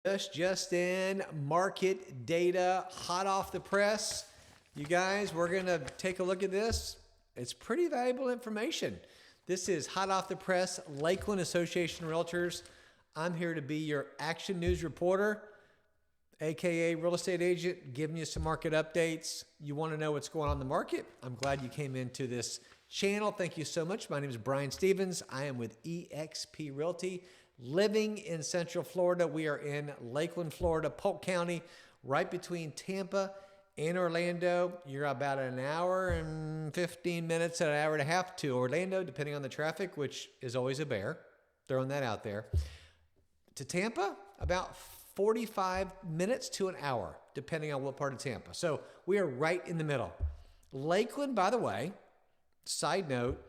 Just in, market data, hot off the press. You guys, we're going to take a look at this. It's pretty valuable information. This is hot off the press, Lakeland Association of Realtors. I'm here to be your action news reporter, AKA real estate agent, giving you some market updates. You want to know what's going on in the market? I'm glad you came into this channel. Thank you so much. My name is Brian Stevens. I am with eXp Realty. Living in Central Florida. We are in Lakeland, Florida, Polk County, right between Tampa and Orlando. You're about an hour and 15 minutes, an hour and a half to Orlando, depending on the traffic, which is always a bear. Throwing that out there. To Tampa, about 45 minutes to an hour, depending on what part of Tampa. So we are right in the middle. Lakeland, by the way, side note,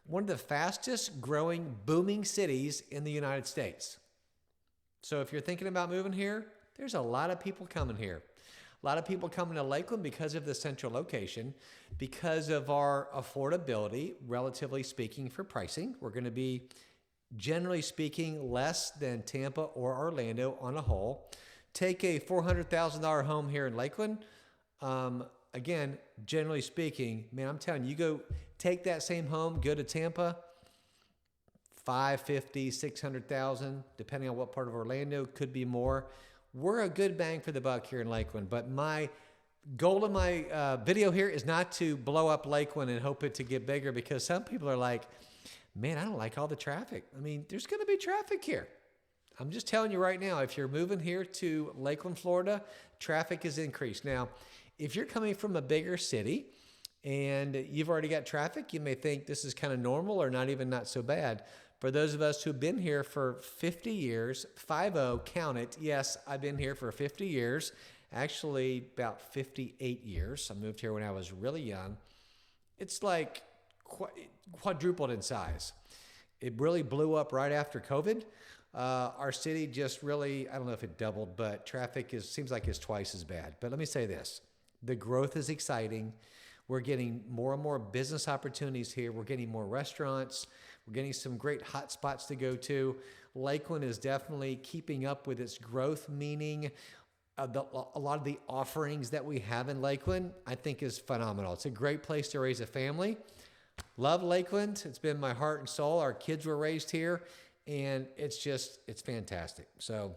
one of the fastest growing booming cities in the United States. So if you're thinking about moving here, there's a lot of people coming here. A lot of people coming to Lakeland because of the central location, because of our affordability, relatively speaking, for pricing. We're going to be, generally speaking, less than Tampa or Orlando on a whole. Take a $400,000 home here in Lakeland. Again, generally speaking, man, I'm telling you, you go take that same home, go to Tampa, $550,000, $600,000, depending on what part of Orlando, could be more. We're a good bang for the buck here in Lakeland, but my goal of my video here is not to blow up Lakeland and hope it to get bigger, because some people are like, man, I don't like all the traffic. I mean, there's going to be traffic here. I'm just telling you right now, if you're moving here to Lakeland, Florida, traffic is increased. Now, if you're coming from a bigger city and you've already got traffic, you may think this is kind of normal or not so bad. For those of us who've been here for 50 years, 50, count it. Yes, I've been here for 50 years, actually about 58 years. I moved here when I was really young. It's like quadrupled in size. It really blew up right after COVID. Our city just really, I don't know if it doubled, but traffic seems like it's twice as bad. But let me say this. The growth is exciting. We're getting more and more business opportunities here. We're getting more restaurants. We're getting some great hot spots to go to. Lakeland is definitely keeping up with its growth, meaning a lot of the offerings that we have in Lakeland, I think, is phenomenal. It's a great place to raise a family. Love Lakeland. It's been my heart and soul. Our kids were raised here, and it's fantastic. So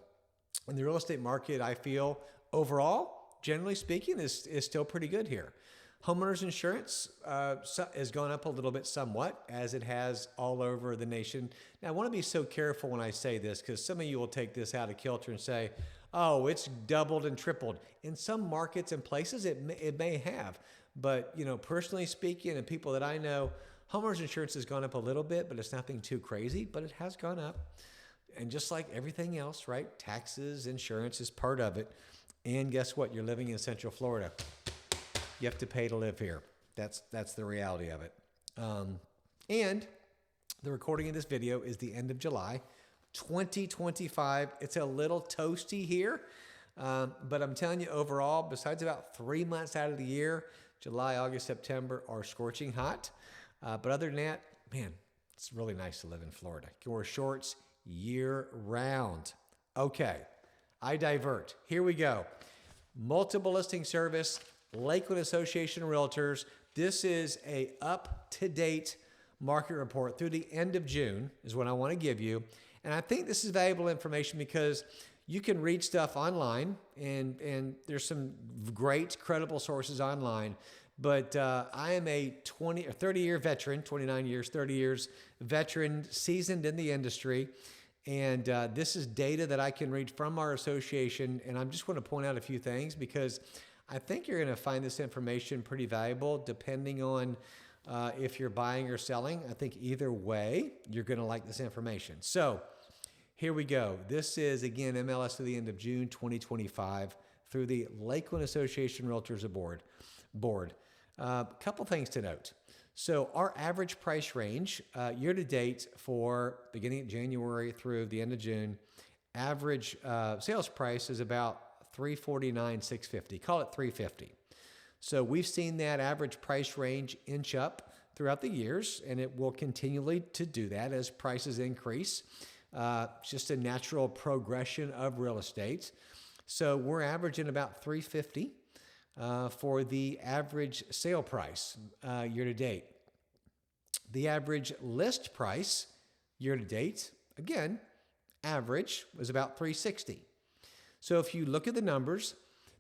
in the real estate market, I feel overall, generally speaking, is still pretty good here. Homeowners insurance has gone up a little bit somewhat, as it has all over the nation. Now, I want to be so careful when I say this, because some of you will take this out of kilter and say, oh, it's doubled and tripled. In some markets and places, it may have. But, you know, personally speaking, and people that I know, homeowners insurance has gone up a little bit, but it's nothing too crazy, but it has gone up. And just like everything else, right? Taxes, insurance is part of it. And guess what? You're living in Central Florida. You have to pay to live here. That's the reality of it. And the recording of this video is the end of July 2025. It's a little toasty here, but I'm telling you, overall, besides about 3 months out of the year, July, August, September are scorching hot. But other than that, man, it's really nice to live in Florida. You can wear shorts year round. Okay, I divert. Here we go. Multiple listing service, Lakeland Association of Realtors. This is a up-to-date market report through the end of June is what I want to give you. And I think this is valuable information because you can read stuff online, and there's some great, credible sources online. But I am a 20 or 30-year veteran, 29 years, 30 years veteran, seasoned in the industry. And this is data that I can read from our association. And I just want to point out a few things, because I think you're going to find this information pretty valuable depending on if you're buying or selling. I think either way, you're going to like this information. So here we go. This is, again, MLS to the end of June 2025 through the Lakeland Association of Realtors board. Couple things to note. So our average price range year to date for beginning of January through the end of June, average sales price is about $349,650. Call it $350. So we've seen that average price range inch up throughout the years, and it will continually to do that as prices increase. It's just a natural progression of real estate. So we're averaging about 350 for the average sale price year to date. The average list price year to date, again, average was about 360. So if you look at the numbers,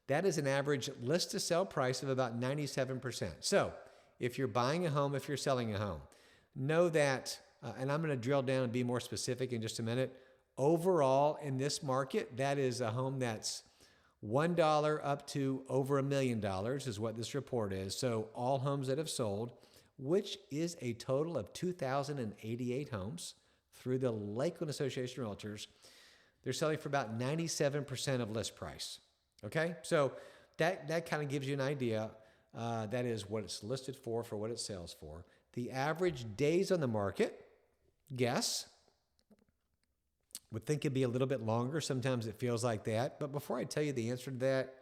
that is an average list to sell price of about 97%. So if you're buying a home, if you're selling a home, know that, and I'm going to drill down and be more specific in just a minute. Overall, in this market, that is a home that's $1 up to over $1 million is what this report is. So all homes that have sold, which is a total of 2,088 homes through the Lakeland Association of Realtors, they're selling for about 97% of list price. Okay, so that kind of gives you an idea. That is what it's listed for what it sells for. The average days on the market, guess, would think it'd be a little bit longer. Sometimes it feels like that. But before I tell you the answer to that,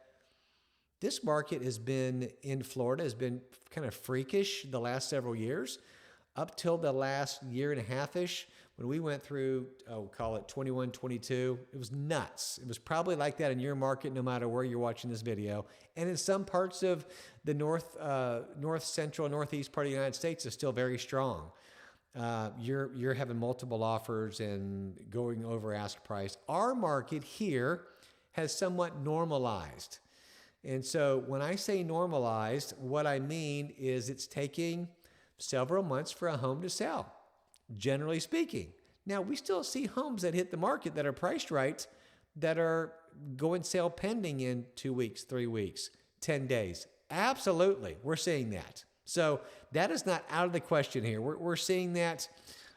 this market has been in Florida, has been kind of freakish the last several years. Up till the last year and a half-ish, when we went through, call it 21, 22, it was nuts. It was probably like that in your market, no matter where you're watching this video. And in some parts of the north central, northeast part of the United States is still very strong. You're having multiple offers and going over ask price. Our market here has somewhat normalized. And so when I say normalized, what I mean is it's taking several months for a home to sell, generally speaking. Now, we still see homes that hit the market that are priced right, that are going sale pending in 2 weeks, 3 weeks, 10 days. Absolutely, we're seeing that. So that is not out of the question here. We're seeing that.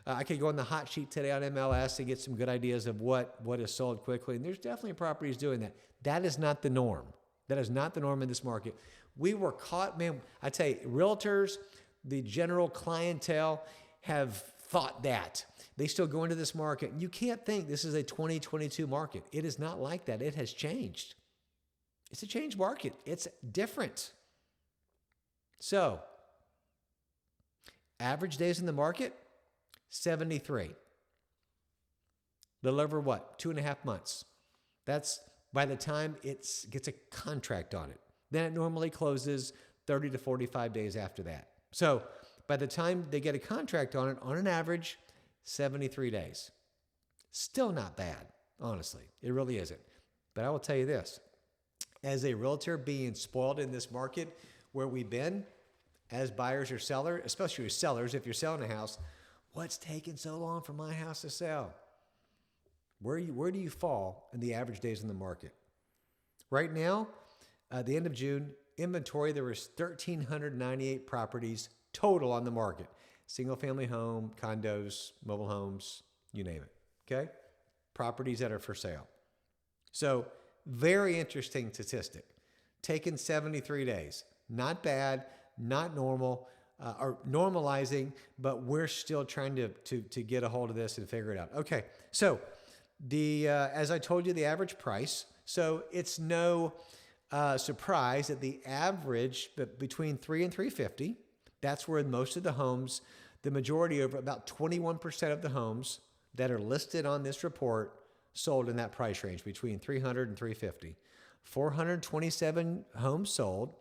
I could go on the hot sheet today on MLS and get some good ideas of what is sold quickly. And there's definitely properties doing that. That is not the norm. That is not the norm in this market. We were caught, man. I tell you, realtors, the general clientele have thought that. They still go into this market. You can't think this is a 2022 market. It is not like that. It has changed. It's a changed market. It's different. So, average days in the market, 73. Little over what? 2.5 months. That's by the time it gets a contract on it. Then it normally closes 30 to 45 days after that. So by the time they get a contract on it, on an average, 73 days. Still not bad, honestly. It really isn't. But I will tell you this. As a realtor being spoiled in this market where we've been, as buyers or sellers, especially as sellers, if you're selling a house, what's taking so long for my house to sell? Where do you fall in the average days in the market? Right now, at the end of June, inventory, there was 1,398 properties total on the market. Single family home, condos, mobile homes, you name it, okay? Properties that are for sale. So very interesting statistic. Taken 73 days. Not bad, not normal, or normalizing, but we're still trying to get a hold of this and figure it out. Okay, so as I told you, the average price. So it's no surprise that the average between 3 and 350. That's where most of the homes, the majority of about 21% of the homes that are listed on this report sold in that price range between 300 and 350. 427 homes sold,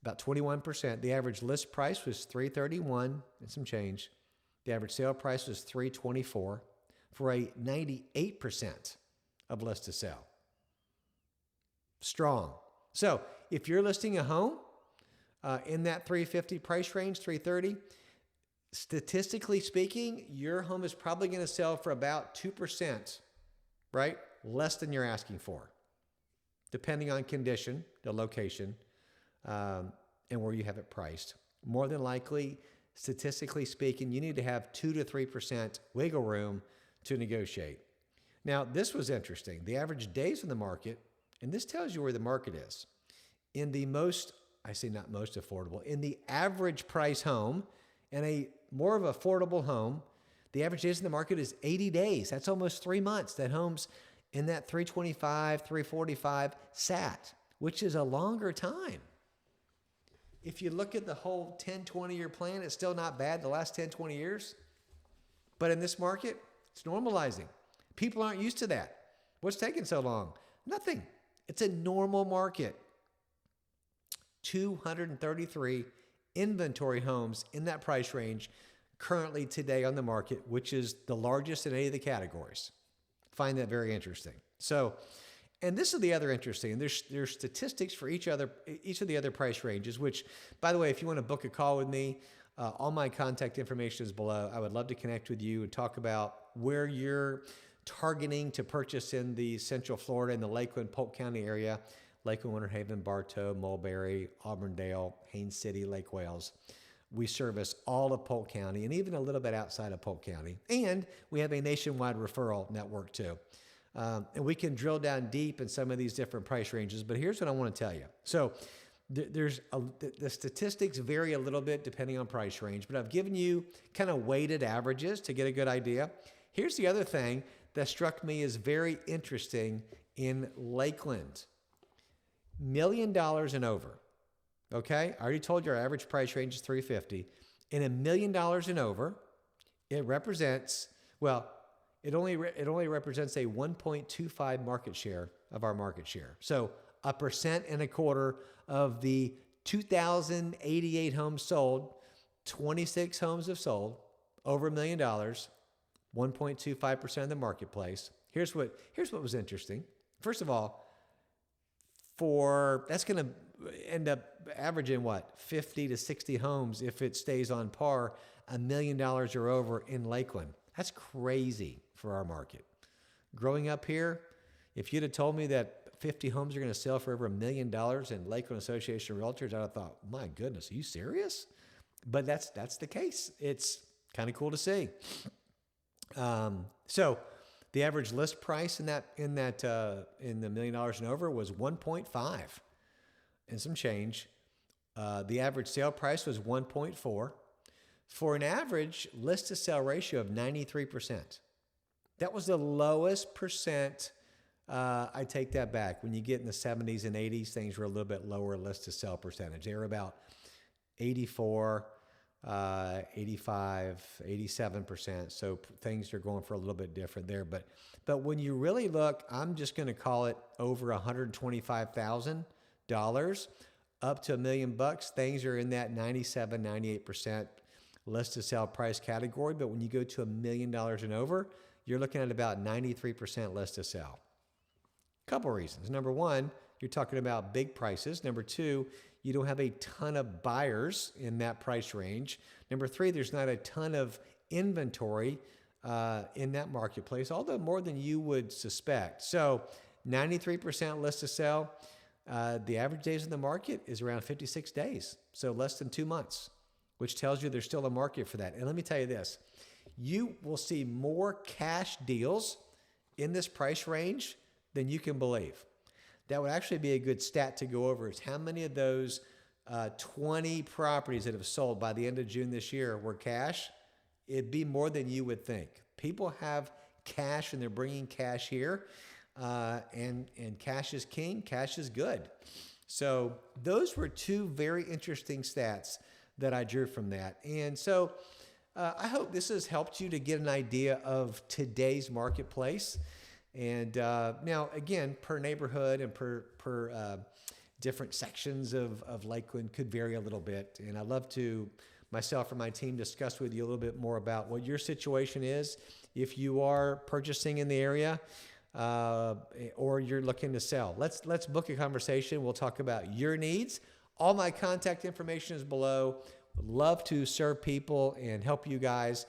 about 21%. The average list price was 331 and some change. The average sale price was 324 for a 98% of list to sell. Strong. So if you're listing a home in that 350 price range, 330, statistically speaking, your home is probably going to sell for about 2%, right? Less than you're asking for, depending on condition, the location, and where you have it priced. More than likely, statistically speaking, you need to have 2 to 3% wiggle room to negotiate. Now, this was interesting. The average days in the market, and this tells you where the market is. In the most, I say not most affordable, in the average price home and a more of affordable home, the average days in the market is 80 days. That's almost 3 months that homes in that 325, 345 sat, which is a longer time. If you look at the whole 10, 20-year plan, it's still not bad the last 10, 20 years. But in this market, It's normalizing. People aren't used to that. What's taking so long? Nothing. It's a normal market. 233 inventory homes in that price range currently today on the market, which is the largest in any of the categories. Find that very interesting. So, and this is the other interesting. There's statistics for each of the other price ranges, which, by the way, if you want to book a call with me, all my contact information is below. I would love to connect with you and talk about where you're targeting to purchase in the Central Florida and the Lakeland, Polk County area, Lakeland, Winter Haven, Bartow, Mulberry, Auburndale, Haines City, Lake Wales. We service all of Polk County and even a little bit outside of Polk County. And we have a nationwide referral network too. And we can drill down deep in some of these different price ranges, but here's what I want to tell you. So the statistics vary a little bit depending on price range, but I've given you kind of weighted averages to get a good idea. Here's the other thing that struck me as very interesting in Lakeland. $1 million and over. Okay, I already told you our average price range is $350. In $1 million and over, it represents, well, it only represents a 1.25 market share of our market share. So 1.25% of the 2,088 homes sold, 26 homes have sold over $1 million, 1.25% of the marketplace. Here's what was interesting. First of all, that's going to end up averaging what, 50 to 60 homes if it stays on par, $1 million or over in Lakeland. That's crazy for our market. Growing up here, if you'd have told me that 50 homes are going to sell for over $1 million in Lakeland Association of Realtors, I'd have thought, my goodness, are you serious? But that's the case. It's kind of cool to see. So the average list price in the $1 million and over was 1.5 and some change. The average sale price was 1.4 for an average list to sell ratio of 93%. That was the lowest percent. I take that back. When you get in the 70s and 80s, things were a little bit lower list to sell percentage. They were about 84, 85, 87%. So things are going for a little bit different there. But when you really look, I'm just going to call it over $125,000 up to $1 million. Things are in that 97, 98% list to sell price category. But when you go to $1 million and over, you're looking at about 93% list to sell. Couple reasons. Number one, you're talking about big prices. Number two, you don't have a ton of buyers in that price range. Number three, there's not a ton of inventory in that marketplace, although more than you would suspect. So 93% list to sell. The average days in the market is around 56 days, so less than 2 months, which tells you there's still a market for that. And let me tell you this, you will see more cash deals in this price range than you can believe. That would actually be a good stat to go over, is how many of those 20 properties that have sold by the end of June this year were cash. It'd be more than you would think. People have cash and they're bringing cash here, and cash is king, cash is good. So those were two very interesting stats that I drew from that. And so I hope this has helped you to get an idea of today's marketplace. And now, again, per neighborhood and per different sections of Lakeland could vary a little bit. And I'd love to, myself or my team, discuss with you a little bit more about what your situation is if you are purchasing in the area or you're looking to sell. Let's book a conversation. We'll talk about your needs. All my contact information is below. Would love to serve people and help you guys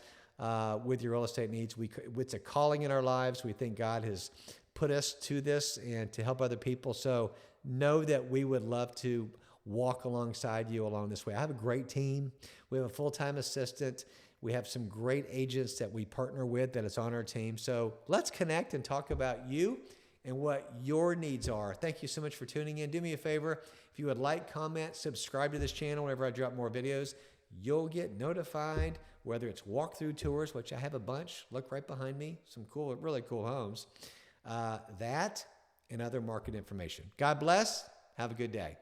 with your real estate needs. It's a calling in our lives. We think God has put us to this and to help other people. So know that we would love to walk alongside you along this way. I have a great team. We have a full-time assistant. We have some great agents that we partner with that is on our team. So let's connect and talk about you and what your needs are. Thank you so much for tuning in. Do me a favor. If you would like, comment, subscribe to this channel whenever I drop more videos, you'll get notified, whether it's walkthrough tours, which I have a bunch. Look right behind me. Some cool, really cool homes. That and other market information. God bless. Have a good day.